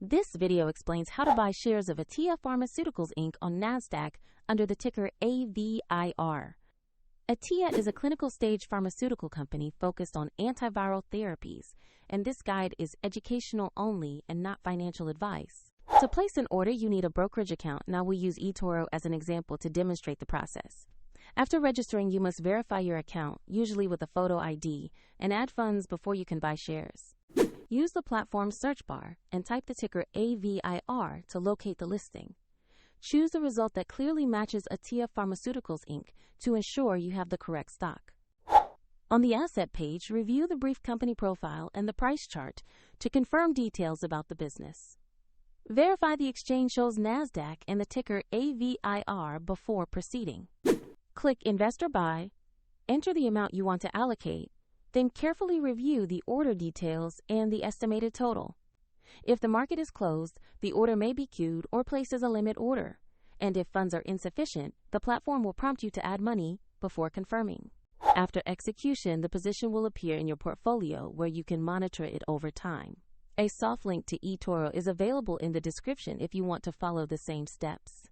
This video explains how to buy shares of Atea Pharmaceuticals Inc. on NASDAQ under the ticker AVIR. Atea is a clinical-stage pharmaceutical company focused on antiviral therapies, and this guide is educational only and not financial advice. To place an order, you need a brokerage account, and I will use eToro as an example to demonstrate the process. After registering, you must verify your account, usually with a photo ID, and add funds before you can buy shares. Use the platform's search bar and type the ticker AVIR to locate the listing. Choose the result that clearly matches Atea Pharmaceuticals Inc. to ensure you have the correct stock. On the asset page, review the brief company profile and the price chart to confirm details about the business. Verify the exchange shows NASDAQ and the ticker AVIR before proceeding. Click Invest or Buy, enter the amount you want to allocate, then carefully review the order details and the estimated total. If the market is closed, the order may be queued or placed as a limit order, and if funds are insufficient, the platform will prompt you to add money before confirming. After execution, the position will appear in your portfolio where you can monitor it over time. A soft link to eToro is available in the description if you want to follow the same steps.